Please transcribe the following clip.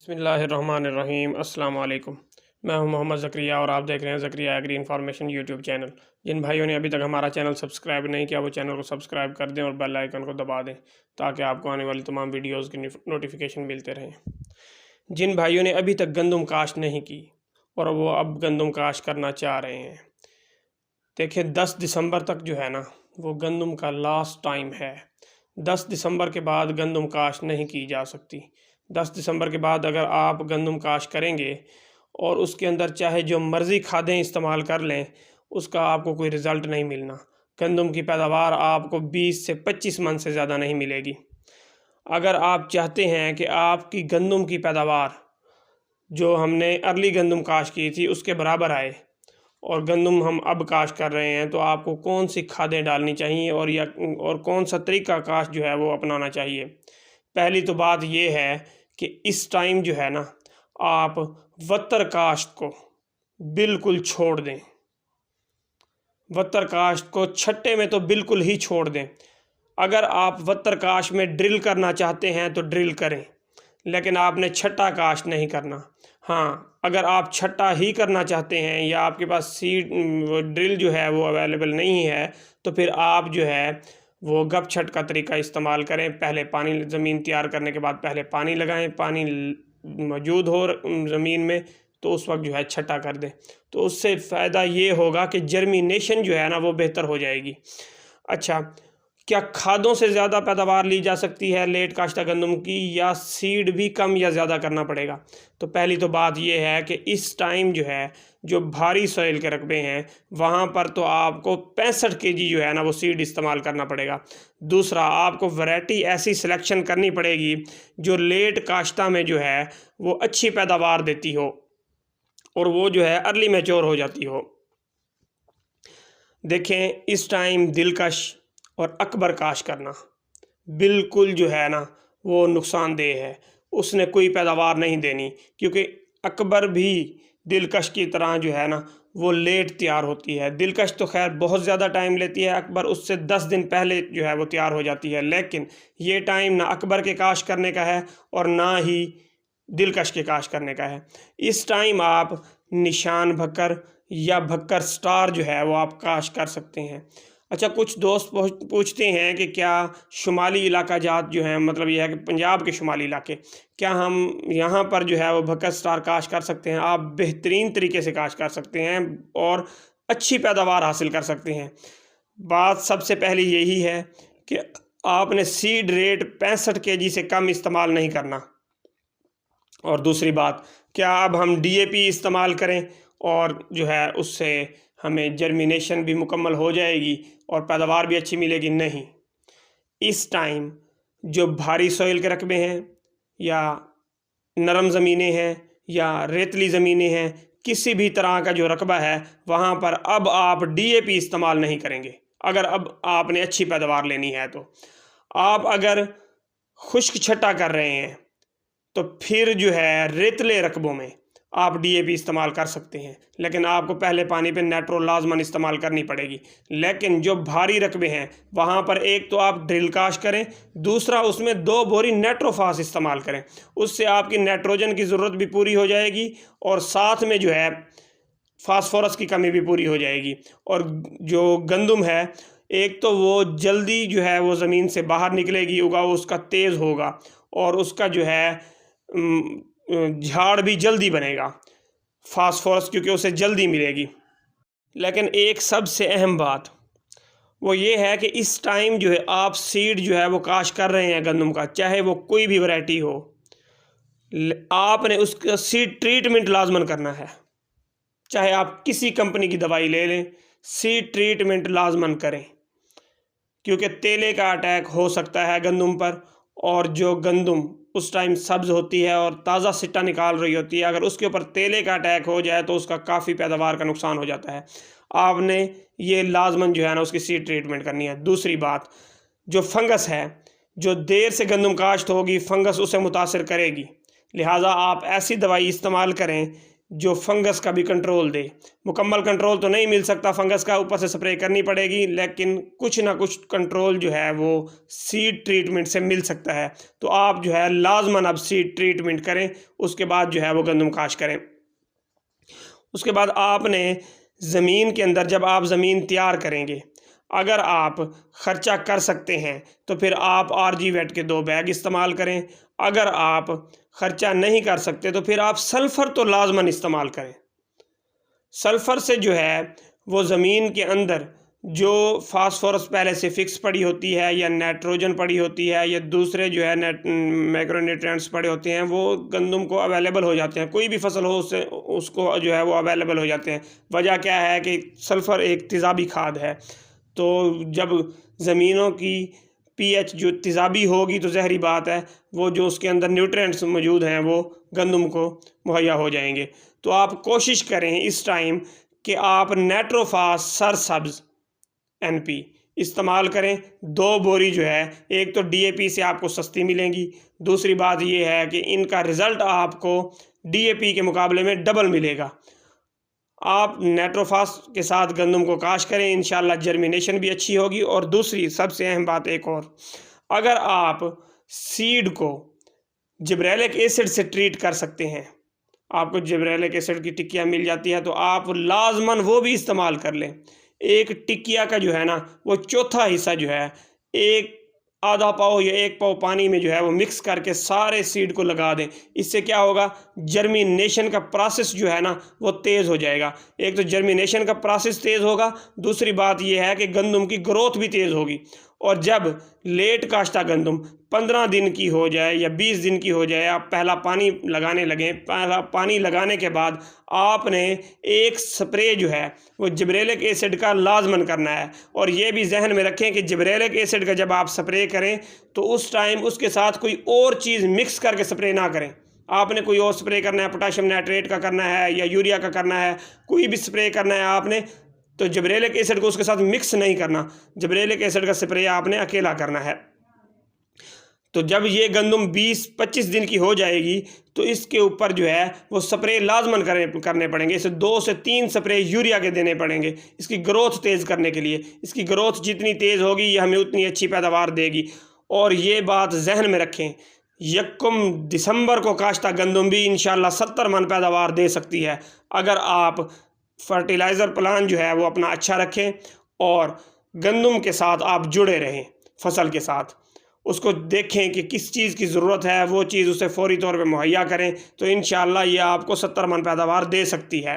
बिस्मिल्लाहिर्रहमानिर्रहीम। अस्सलाम वालेकुम। मैं हूं मोहम्मद ज़करिया और आप देख रहे हैं Zakaria agri information YouTube channel. जिन भाइयों ने अभी तक हमारा चैनल सब्सक्राइब नहीं किया वो चैनल को सब्सक्राइब कर दें और बेल आइकन को दबा दें ताकि आपको आने वाली तमाम वीडियोज़ की नोटिफिकेशन मिलते रहें। जिन भाइयों ने अभी तक गंदम काश्त नहीं की और वो अब गंदम काश्त करना चाह रहे हैं, देखिए 10 दिसंबर तक जो है ना वो गंदम का लास्ट टाइम है। 10 दिसंबर के बाद गंदम काश्त नहीं की जा सकती। 10 दिसंबर के बाद अगर आप गंदम काश्त करेंगे और उसके अंदर चाहे जो मर्ज़ी खादें इस्तेमाल कर लें, उसका आपको कोई रिज़ल्ट नहीं मिलना। गंदम की पैदावार आपको 20 से 25 मन से ज़्यादा नहीं मिलेगी। अगर आप चाहते हैं कि आपकी गंदम की पैदावार जो हमने अर्ली गंदम काश्त की थी उसके बराबर आए और गंदम हम अब काश्त कर रहे हैं, तो आपको कौन सी खादें डालनी चाहिए और कौन सा तरीका काश्त जो है वो अपनाना चाहिए। पहली तो बात ये है कि इस टाइम जो है ना आप वत्तर काश्त को बिल्कुल छोड़ दें। वत्तर काश्त को छट्टे में तो बिल्कुल ही छोड़ दें। अगर आप वत्तर काश्त में ड्रिल करना चाहते हैं तो ड्रिल करें, लेकिन आपने छट्टा काश्त नहीं करना। हाँ, अगर आप छट्टा ही करना चाहते हैं या आपके पास सीड ड्रिल जो है वो अवेलेबल नहीं है, तो फिर आप जो है वो गप छट का तरीका इस्तेमाल करें। पहले पानी, ज़मीन तैयार करने के बाद पहले पानी लगाएं, पानी मौजूद हो ज़मीन में तो उस वक्त जो है छट्टा कर दें। तो उससे फ़ायदा ये होगा कि जर्मिनेशन जो है ना वो बेहतर हो जाएगी। अच्छा, क्या खादों से ज़्यादा पैदावार ली जा सकती है लेट काश्ता गंदम की, या सीड भी कम या ज़्यादा करना पड़ेगा? तो पहली तो बात यह है कि इस टाइम जो है जो भारी सॉइल के रकबे हैं वहाँ पर तो आपको 65 केजी जो है ना वो सीड इस्तेमाल करना पड़ेगा। दूसरा, आपको वैरायटी ऐसी सिलेक्शन करनी पड़ेगी जो लेट काश्ता में जो है वो अच्छी पैदावार देती हो और वो जो है अर्ली मैच्योर हो जाती हो। देखें, इस टाइम दिलकश और अकबर काश्त करना बिल्कुल जो है ना वो नुकसानदेह है। उसने कोई पैदावार नहीं देनी, क्योंकि अकबर भी दिलकश की तरह जो है ना वो लेट तैयार होती है। दिलकश तो खैर बहुत ज़्यादा टाइम लेती है, अकबर उससे 10 दिन पहले जो है वो तैयार हो जाती है। लेकिन ये टाइम ना अकबर के काश्त करने का है और ना ही दिलकश के काश्त करने का है। इस टाइम आप निशान भक्कर या भक्कर स्टार जो है वो आप काश्त कर सकते हैं। अच्छा, कुछ दोस्त पूछते हैं कि क्या शुमाली इलाका जात जो है, मतलब यह है कि पंजाब के शुमाली इलाके, क्या हम यहाँ पर जो है वो भक्कर स्टार काश्त कर सकते हैं? आप बेहतरीन तरीके से काश्त कर सकते हैं और अच्छी पैदावार हासिल कर सकते हैं। बात सबसे पहले यही है कि आपने सीड रेट 65 केजी से कम इस्तेमाल नहीं करना। और दूसरी बात, क्या अब हम डीएपी इस्तेमाल करें और जो है उससे हमें जर्मिनेशन भी मुकम्मल हो जाएगी और पैदावार भी अच्छी मिलेगी? नहीं। इस टाइम जो भारी सॉइल के रकबे हैं या नरम ज़मीनें हैं या रेतली ज़मीनें हैं, किसी भी तरह का जो रकबा है वहाँ पर अब आप डीएपी इस्तेमाल नहीं करेंगे। अगर अब आपने अच्छी पैदावार लेनी है तो आप अगर खुश्क छट्टा कर रहे हैं तो फिर जो है रेतले रकबों में आप डीएपी इस्तेमाल कर सकते हैं, लेकिन आपको पहले पानी पे नाइट्रो लाजमन इस्तेमाल करनी पड़ेगी। लेकिन जो भारी रकबे हैं वहाँ पर एक तो आप ड्रिल काश करें, दूसरा उसमें 2 बोरी नाइट्रोफास इस्तेमाल करें। उससे आपकी नाइट्रोजन की ज़रूरत भी पूरी हो जाएगी और साथ में जो है फास्फोरस की कमी भी पूरी हो जाएगी। और जो गंदम है, एक तो वो जल्दी जो है वो ज़मीन से बाहर निकलेगी, उगाव उसका तेज़ होगा और उसका जो है झाड़ भी जल्दी बनेगा, फास्फोरस क्योंकि उसे जल्दी मिलेगी। लेकिन एक सबसे अहम बात वो ये है कि इस टाइम जो है आप सीड जो है वो काश्त कर रहे हैं गंदम का, चाहे वो कोई भी वैरायटी हो, आपने उसका सीड ट्रीटमेंट लाजमन करना है। चाहे आप किसी कंपनी की दवाई ले लें, सीड ट्रीटमेंट लाजमन करें, क्योंकि तेले का अटैक हो सकता है गंदम पर। और जो गंदम उस टाइम सब्ज़ होती है और ताज़ा सिट्टा निकाल रही होती है, अगर उसके ऊपर तेले का अटैक हो जाए तो उसका काफ़ी पैदावार का नुकसान हो जाता है। आपने ये लाजमन जो है ना उसकी सीड ट्रीटमेंट करनी है। दूसरी बात, जो फंगस है, जो देर से गंदम काश्त होगी फंगस उसे मुतासिर करेगी, लिहाजा आप ऐसी दवाई इस्तेमाल करें जो फंगस का भी कंट्रोल दे। मुकम्मल कंट्रोल तो नहीं मिल सकता फंगस का, ऊपर से स्प्रे करनी पड़ेगी, लेकिन कुछ ना कुछ कंट्रोल जो है वो सीड ट्रीटमेंट से मिल सकता है। तो आप जो है लाजमन अब सीड ट्रीटमेंट करें, उसके बाद जो है वो गंदम काश करें। उसके बाद आपने ज़मीन के अंदर, जब आप ज़मीन तैयार करेंगे, अगर आप ख़र्चा कर सकते हैं तो फिर आप RG वेट के 2 बैग इस्तेमाल करें। अगर आप ख़र्चा नहीं कर सकते तो फिर आप सल्फ़र तो लाजमन इस्तेमाल करें। सल्फ़र से जो है वो ज़मीन के अंदर जो फास्फोरस पहले से फिक्स पड़ी होती है, या नाइट्रोजन पड़ी होती है, या दूसरे जो है मैक्रोन्यूट्रिएंट्स पड़े होते हैं, वो गंदम को अवेलेबल हो जाते हैं। कोई भी फसल हो उससे उसको जो है वो अवेलेबल हो जाते हैं। वजह क्या है कि सल्फ़र एक तेज़ाबी खाद है। तो जब ज़मीनों की pH जो तेज़ाबी होगी तो ज़हरी बात है वो जो उसके अंदर न्यूट्रिएंट्स मौजूद हैं वो गंदम को मुहैया हो जाएंगे। तो आप कोशिश करें इस टाइम कि आप नाइट्रोफास सरसब्ज़ NP इस्तेमाल करें। 2 बोरी जो है, एक तो DAP से आपको सस्ती मिलेंगी, दूसरी बात ये है कि इनका रिज़ल्ट आपको DAP के मुकाबले में डबल मिलेगा। आप नाइट्रोफास के साथ गंदम को काश करें, इंशाल्लाह जर्मिनेशन भी अच्छी होगी। और दूसरी सबसे अहम बात एक और, अगर आप सीड को जिब्रेलिक एसिड से ट्रीट कर सकते हैं, आपको जिब्रेलिक एसिड की टिक्कियाँ मिल जाती है, तो आप लाजमन वो भी इस्तेमाल कर लें। एक टिक्किया का जो है ना वो चौथा हिस्सा जो है, एक आधा पाव या 1 पाव पानी में जो है वो मिक्स करके सारे सीड को लगा दें। इससे क्या होगा, जर्मिनेशन का प्रोसेस जो है ना वो तेज़ हो जाएगा। एक तो जर्मिनेशन का प्रोसेस तेज़ होगा, दूसरी बात ये है कि गंदम की ग्रोथ भी तेज़ होगी। और जब लेट काश्ता गंदम 15 दिन की हो जाए या 20 दिन की हो जाए, आप पहला पानी लगाने लगें, पहला पानी लगाने के बाद आपने एक स्प्रे जो है वो जिब्रेलिक एसिड का लाजमन करना है। और ये भी जहन में रखें कि जिब्रेलिक एसिड का जब आप स्प्रे करें तो उस टाइम उसके साथ कोई और चीज़ मिक्स करके स्प्रे ना करें। आपने कोई और स्प्रे करना है, पोटाशियम नाइट्रेट का करना है या यूरिया का करना है, कोई भी स्प्रे करना है आपने, तो जिब्रेलिक एसिड को उसके साथ मिक्स नहीं करना। जिब्रेलिक एसिड का स्प्रे आपने अकेला करना है। तो जब ये गंदम 20-25 दिन की हो जाएगी तो इसके ऊपर जो है वो स्प्रे लाजमन करने पड़ेंगे। इसे 2 से 3 स्प्रे यूरिया के देने पड़ेंगे इसकी ग्रोथ तेज़ करने के लिए। इसकी ग्रोथ जितनी तेज़ होगी ये हमें उतनी अच्छी पैदावार देगी। और ये बात जहन में रखें, 1 दिसंबर को काश्ता गंदम भी इंशाल्लाह 70 मन पैदावार दे सकती है, अगर आप फर्टिलाइज़र प्लान जो है वो अपना अच्छा रखें और गंदम के साथ आप जुड़े रहें। फसल के साथ उसको देखें कि किस चीज़ की ज़रूरत है, वो चीज़ उसे फ़ौरी तौर पे मुहैया करें, तो इंशाल्लाह ये आपको 70 मन पैदावार दे सकती है।